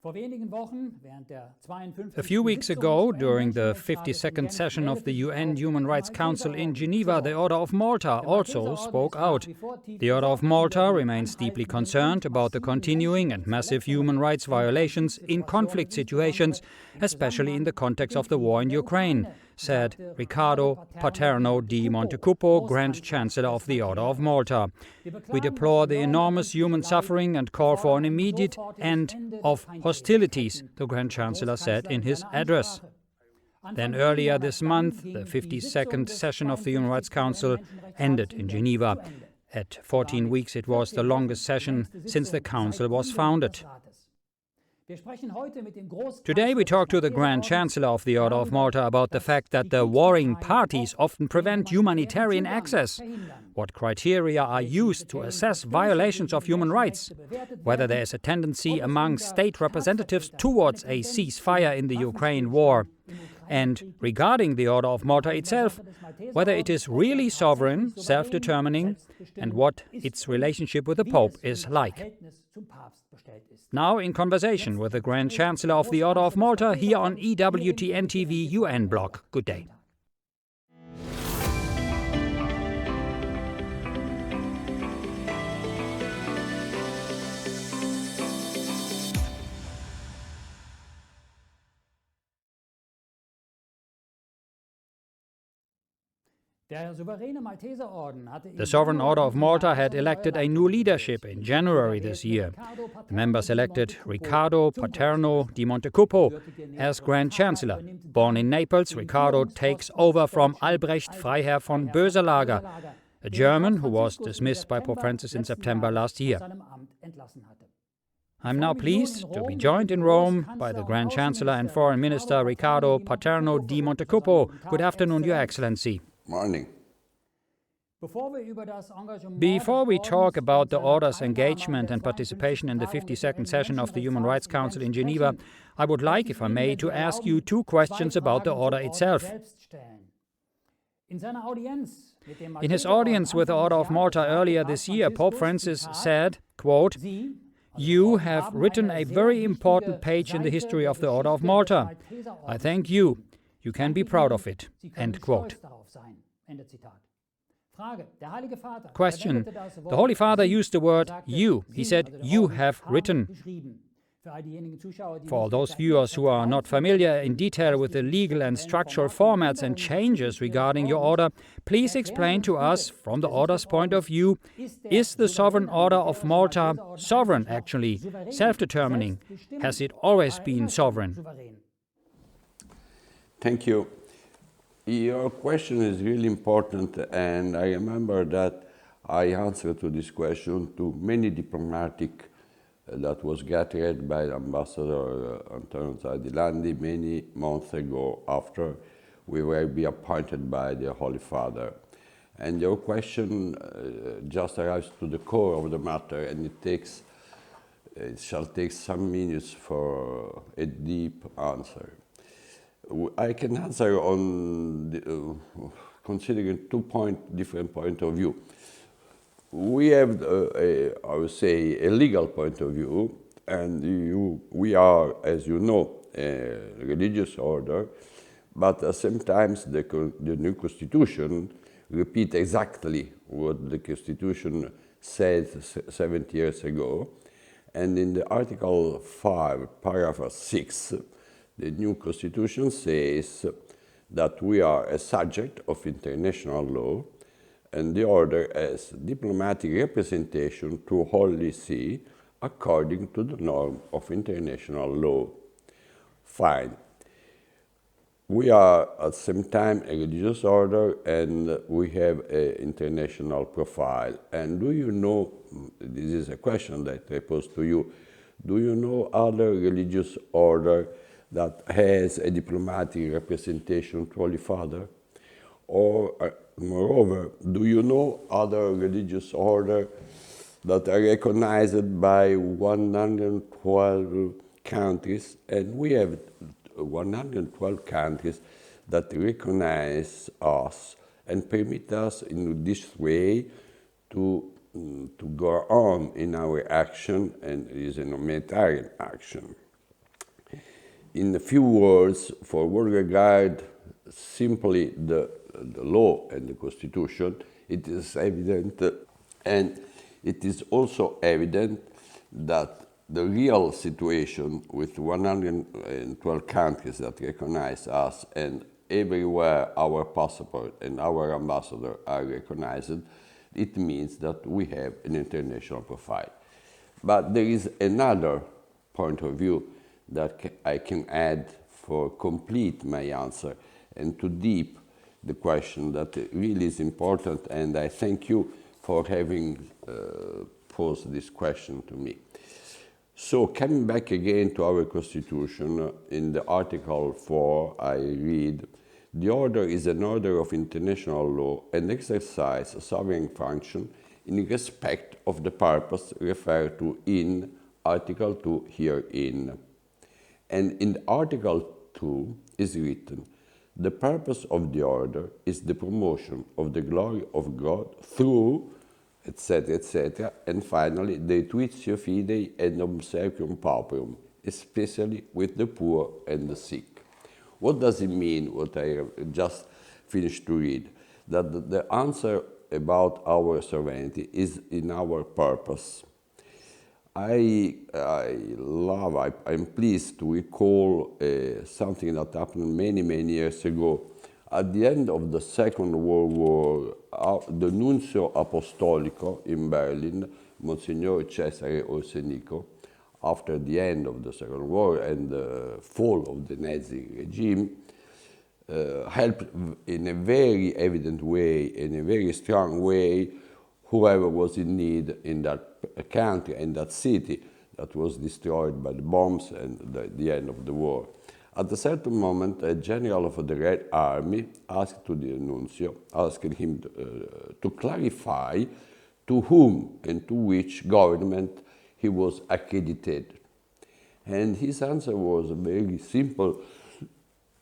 A few weeks ago, during the 52nd session of the UN Human Rights Council in Geneva, the Order of Malta also spoke out. The Order of Malta remains deeply concerned about the continuing and massive human rights violations in conflict situations, especially in the context of the war in Ukraine, said Riccardo Paterno di Montecupo, Grand Chancellor of the Order of Malta. We deplore the enormous human suffering and call for an immediate end of hostilities, the Grand Chancellor said in his address. Then earlier this month, the 52nd session of the Human Rights Council ended in Geneva. At 14 weeks, it was the longest session since the Council was founded. Today we talk to the Grand Chancellor of the Order of Malta about the fact that the warring parties often prevent humanitarian access. What criteria are used to assess violations of human rights? Whether there is a tendency among state representatives towards a ceasefire in the Ukraine war? And regarding the Order of Malta itself, whether it is really sovereign, self-determining, and what its relationship with the Pope is like. Now in conversation with the Grand Chancellor of the Order of Malta here on EWTN TV UN Blog. Good day. The Sovereign Order of Malta had elected a new leadership in January this year. The members elected Riccardo Paterno di Montecupo as Grand Chancellor. Born in Naples, Riccardo takes over from Albrecht Freiherr von Boeselager, a German who was dismissed by Pope Francis in September last year. I'm now pleased to be joined in Rome by the Grand Chancellor and Foreign Minister Riccardo Paterno di Montecupo. Good afternoon, Your Excellency. Morning. Before we talk about the Order's engagement and participation in the 52nd session of the Human Rights Council in Geneva, I would like, if I may, to ask you two questions about the Order itself. In his audience with the Order of Malta earlier this year, Pope Francis said, quote, "You have written a very important page in the history of the Order of Malta. I thank you. You can be proud of it." End quote. Question. The Holy Father used the word you. He said, "You have written." For all those viewers who are not familiar in detail with the legal and structural formats and changes regarding your order, please explain to us, from the Order's point of view, is the Sovereign Order of Malta sovereign, actually, self-determining? Has it always been sovereign? Thank you. Your question is really important, and I remember that I answered to this question to many diplomatic that was gathered by Ambassador Antonio Zadilandi many months ago after we were be appointed by the Holy Father. And your question just arrives to the core of the matter, and it shall take some minutes for a deep answer. I can answer on considering different points of view. We have, I would say, a legal point of view, and we are, as you know, a religious order, but at the same time the new constitution repeats exactly what the constitution said 70 years ago, and in the Article 5, paragraph 6, the new constitution says that we are a subject of international law, and the order has diplomatic representation to Holy See according to the norm of international law. Fine. We are at the same time a religious order, and we have an international profile. And do you know, this is a question that I pose to you, do you know other religious order that has a diplomatic representation to Holy Father? Or, moreover, do you know other religious order that are recognized by 112 countries? And we have 112 countries that recognize us and permit us in this way to go on in our action, and it is a humanitarian action. in a few words, for what regard simply the law and the Constitution, it is evident, and it is also evident that the real situation with 112 countries that recognize us and everywhere our passport and our ambassador are recognized, it means that we have an international profile. But there is another point of view that I can add for complete my answer and to deep the question that really is important, and I thank you for having posed this question to me. So coming back again to our Constitution, in the Article 4 I read, "The order is an order of international law and exercise a sovereign function in respect of the purpose referred to in Article 2 herein." And in Article 2 is written, "The purpose of the order is the promotion of the glory of God through," etc., etc., and finally, "the tuitio fidei and obsequium pauperum, especially with the poor and the sick." What does it mean, what I have just finished to read? That the answer about our sovereignty is in our purpose. I'm pleased to recall something that happened many, many years ago. At the end of the Second World War, the Nuncio Apostolico in Berlin, Monsignor Cesare Orsenico, after the end of the Second War and the fall of the Nazi regime, helped in a very evident way, in a very strong way, whoever was in need in that country, in that city that was destroyed by the bombs and the end of the war. At a certain moment, a general of the Red Army asked to the nuncio, asking him to clarify to whom and to which government he was accredited. And his answer was very simple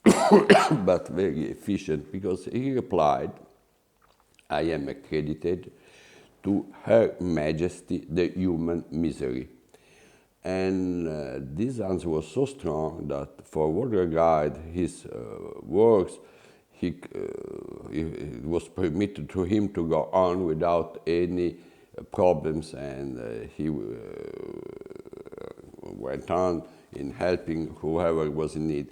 but very efficient, because he replied, "I am accredited to Her Majesty the human misery." And this answer was so strong that for what regard his works, it was permitted to him to go on without any problems, and he went on in helping whoever was in need.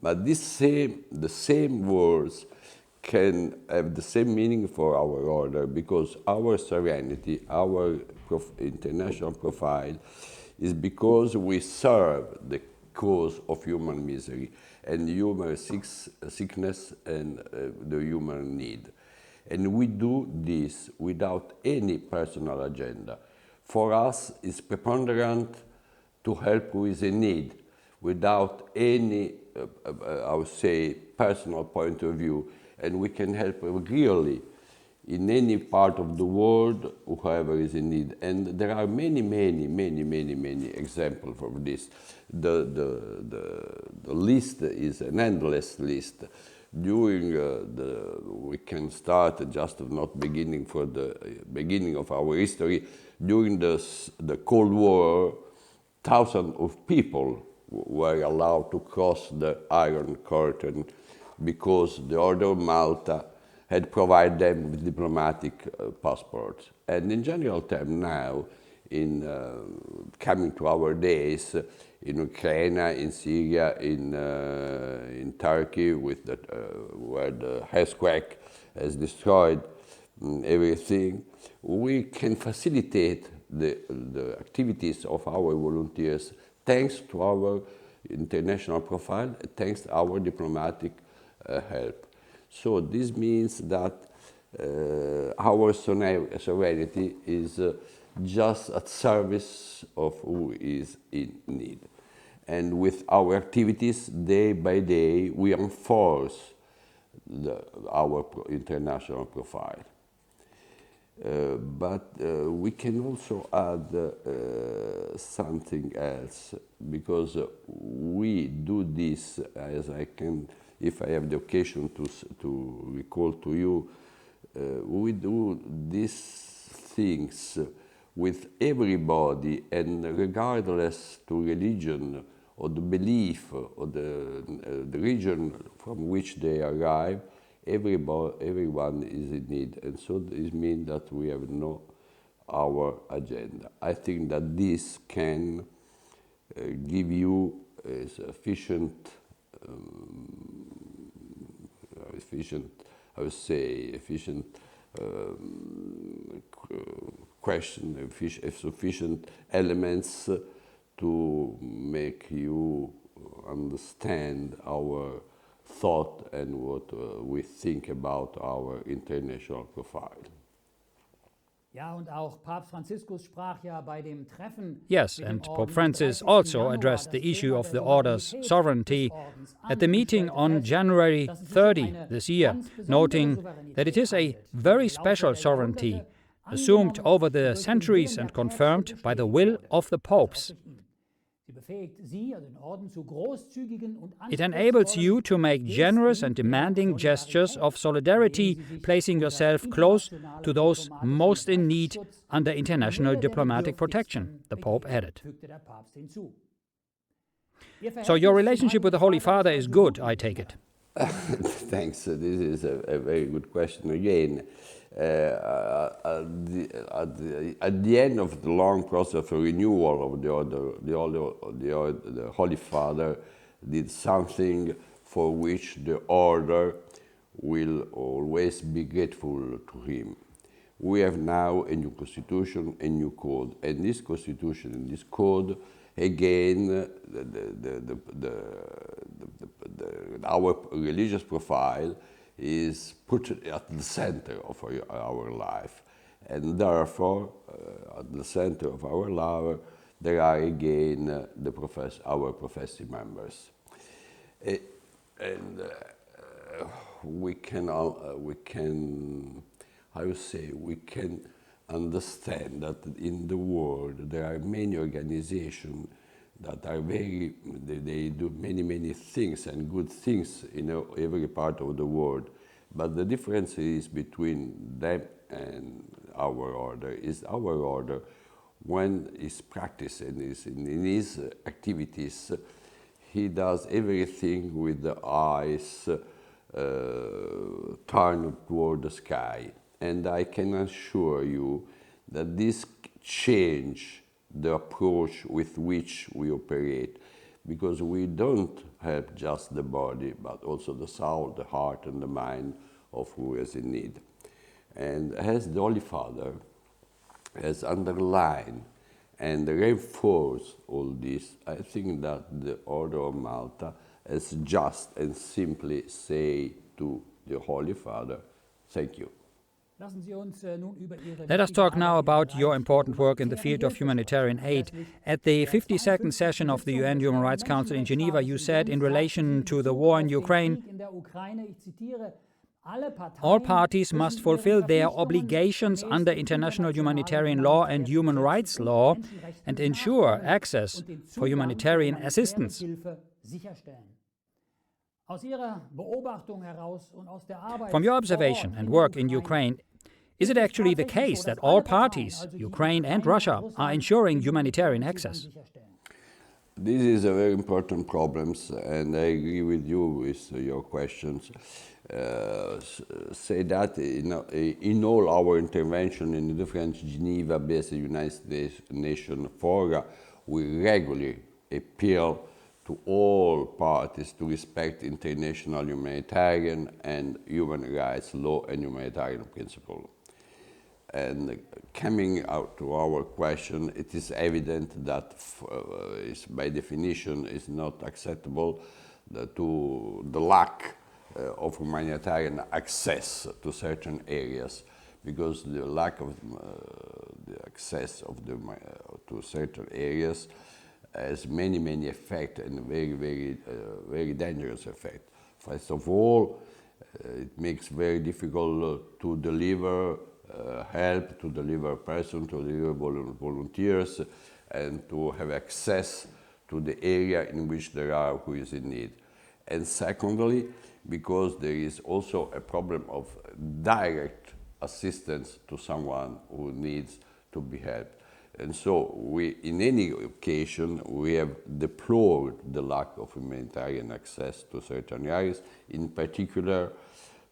But the same words can have the same meaning for our order, because our sovereignty, our international profile, is because we serve the cause of human misery and human sickness and the human need. And we do this without any personal agenda. For us, it's preponderant to help who is in need, without any, I would say, personal point of view. And we can help really in any part of the world, whoever is in need. And there are many, many, many, many, many examples of this. The list is an endless list. During we can start just not beginning for the beginning of our history. During the Cold War, thousands of people were allowed to cross the Iron Curtain because the Order of Malta had provided them with diplomatic passports. And in general terms now, in coming to our days, in Ukraine, in Syria, in Turkey, with where the earthquake has destroyed everything, we can facilitate the activities of our volunteers thanks to our international profile, thanks to our diplomatic help. So this means that our sovereignty is just at service of who is in need. And with our activities, day by day, we enforce our international profile. But we can also add something else, because we do this, as I can, if I have the occasion to recall to you, we do these things with everybody, and regardless to religion or the belief or the region from which they arrive, everyone is in need. And so this means that we have our agenda. I think that this can give you a sufficient, I would say, efficient question, sufficient elements to make you understand our thought and what we think about our international profile. Yes, and Pope Francis also addressed the issue of the Order's sovereignty at the meeting on January 30 this year, noting that it is a very special sovereignty, assumed over the centuries and confirmed by the will of the popes. It enables you to make generous and demanding gestures of solidarity, placing yourself close to those most in need under international diplomatic protection, the Pope added. So your relationship with the Holy Father is good, I take it. Thanks. This is a very good question again. At the end of the long process of renewal of the Order, the Holy Father did something for which the Order will always be grateful to him. We have now a new constitution, a new code, and this constitution and this code, again, our religious profile is put at the center of our life. And therefore, at the center of our life, there are again our professing members. We can understand that in the world there are many organizations that are they do many things and good things in every part of the world. But the difference is between them and our order is our order, when it's practiced and is in his activities, he does everything with the eyes turned toward the sky. And I can assure you that this change the approach with which we operate, because we don't help just the body, but also the soul, the heart, and the mind of who is in need. And as the Holy Father has underlined and reinforced all this, I think that the Order of Malta has just and simply say to the Holy Father, thank you. Let us talk now about your important work in the field of humanitarian aid. At the 52nd session of the UN Human Rights Council in Geneva, you said in relation to the war in Ukraine, all parties must fulfill their obligations under international humanitarian law and human rights law and ensure access for humanitarian assistance. From your observation and work in Ukraine, is it actually the case that all parties, Ukraine and Russia, are ensuring humanitarian access? This is a very important problem, and I agree with you with your questions. Say that in all our intervention in the different Geneva-based United Nations fora, we regularly appeal to all parties to respect international humanitarian and human rights law and humanitarian principle. And coming out to our question, it is evident that by definition is not acceptable to the lack of humanitarian access to certain areas, because the lack of the access of to certain areas has many effects and very dangerous effects. First of all, it makes very difficult to deliver help, to deliver persons, to deliver volunteers, and to have access to the area in which there are who is in need. And secondly, because there is also a problem of direct assistance to someone who needs to be helped. And so we, in any occasion, we have deplored the lack of humanitarian access to certain areas, in particular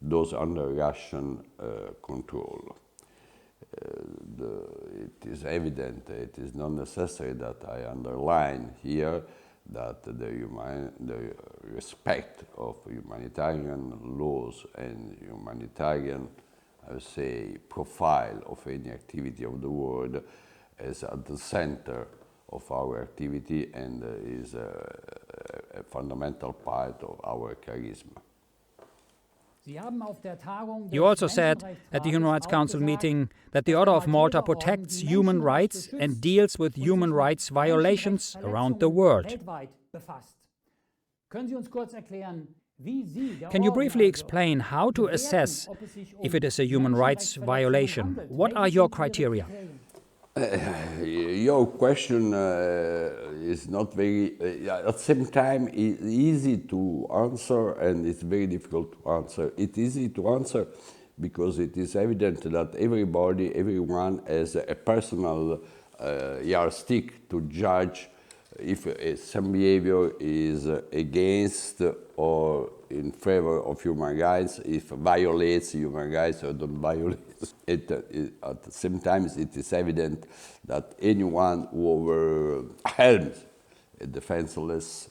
those under Russian control. It is evident, it is not necessary that I underline here that the respect of humanitarian laws and humanitarian, I would say, profile of any activity of the world is at the center of our activity and is a fundamental part of our charisma. You also said at the Human Rights Council meeting that the Order of Malta protects human rights and deals with human rights violations around the world. Can you briefly explain how to assess if it is a human rights violation? What are your criteria? Your question is not very, at the same time, it's easy to answer and it's very difficult to answer. It's easy to answer because it is evident that everyone has a personal yardstick to judge if some behavior is against or in favor of human rights, if violates human rights or don't violate. At the same time, it is evident that anyone who overwhelms a defenseless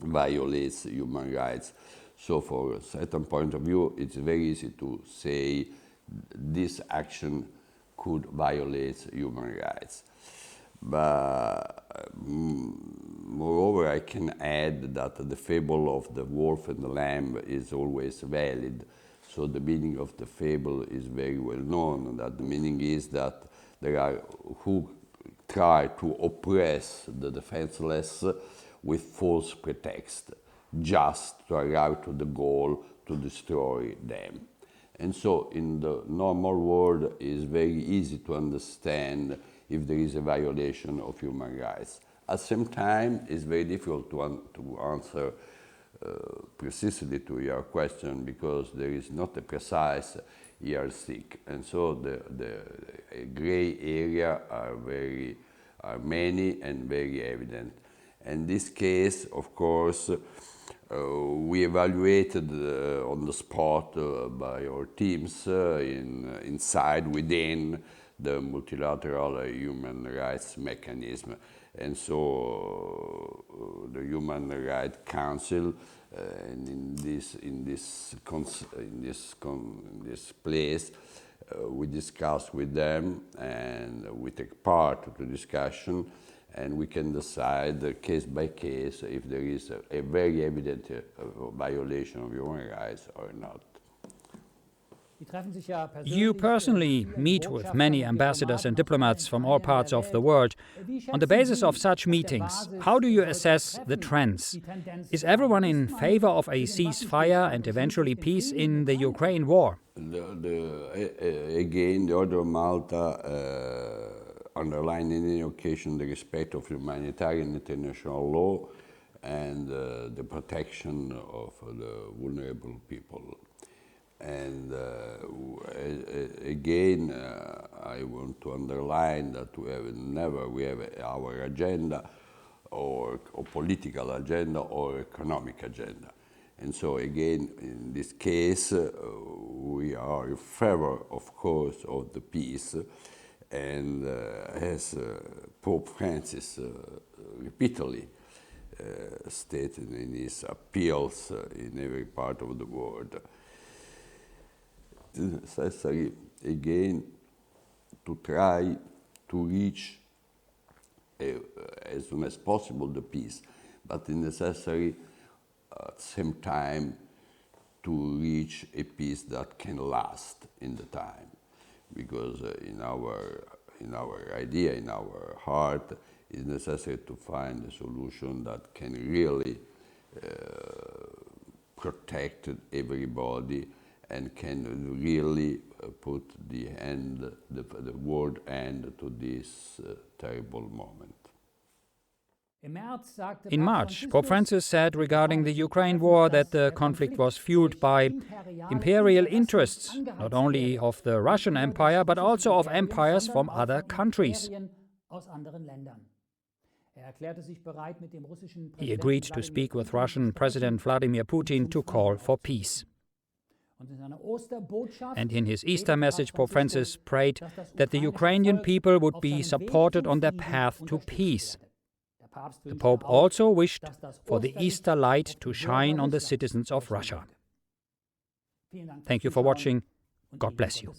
violates human rights. So for a certain point of view, it's very easy to say this action could violate human rights. But moreover, I can add that the fable of the wolf and the lamb is always valid. So the meaning of the fable is very well known, that the meaning is that there are who try to oppress the defenseless with false pretext, just to arrive to the goal to destroy them. And so in the normal world, it's very easy to understand if there is a violation of human rights. At the same time, it's very difficult to answer precisely to your question because there is not a precise yardstick, and so the gray area are many and very evident. In this case, of course, we evaluated on the spot by our teams inside within the multilateral human rights mechanism. And so the Human Rights Council, and in this place, we discuss with them, and we take part to the discussion, and we can decide case by case if there is a very evident violation of human rights or not. You personally meet with many ambassadors and diplomats from all parts of the world. On the basis of such meetings, how do you assess the trends? Is everyone in favor of a ceasefire and eventually peace in the Ukraine war? Again, the Order of Malta underlined in any occasion the respect of humanitarian international law and the protection of the vulnerable people. And again, I want to underline that we have our agenda or political agenda or economic agenda. And so again, in this case, we are in favor, of course, of the peace. And as Pope Francis repeatedly stated in his appeals in every part of the world, necessary again to try to reach as soon as possible the peace, but it's necessary at the same time to reach a peace that can last in the time, because in our idea, in our heart, it's necessary to find a solution that can really protect everybody and can really put the world end to this terrible moment. In March, Pope Francis said regarding the Ukraine war that the conflict was fueled by imperial interests, not only of the Russian Empire, but also of empires from other countries. He agreed to speak with Russian President Vladimir Putin to call for peace. And in his Easter message, Pope Francis prayed that the Ukrainian people would be supported on their path to peace. The Pope also wished for the Easter light to shine on the citizens of Russia. Thank you for watching. God bless you.